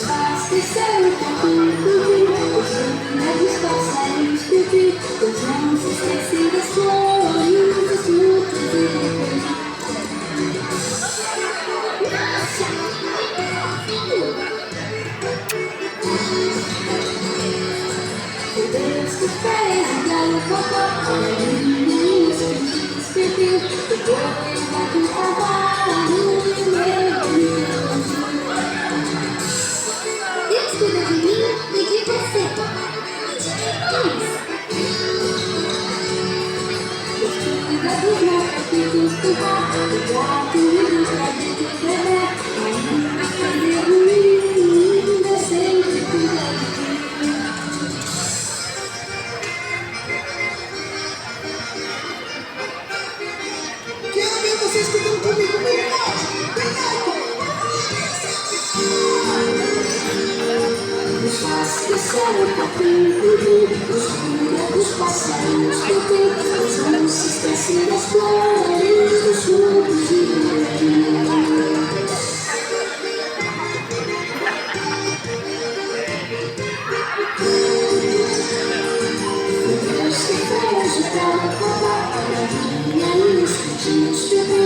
faz crescer o capim, os caminhos dos passarinhos pipi, pois não se esquece das flores, dos frutos e do peixe. Deus que fez o galho popó, menininhos, pintinhos, pipi, o povo e o gato cavalo, e meu Deus cuida de mim e de você. E de quem mais? Deus cuida dos meus filhos do gato, do gato e dos gatos de bebê. Ainda fazer ruim, Deus sempre cuida de mim. Quero ver vocês cantando comigo, bem forte, bem alto. Nos faz crescer o capim, os cuida dos passarinhos, pois não se esquece das flores, dos frutos e do rio. Deus que fez o galho popó, a galinha e os pintinhos pipi,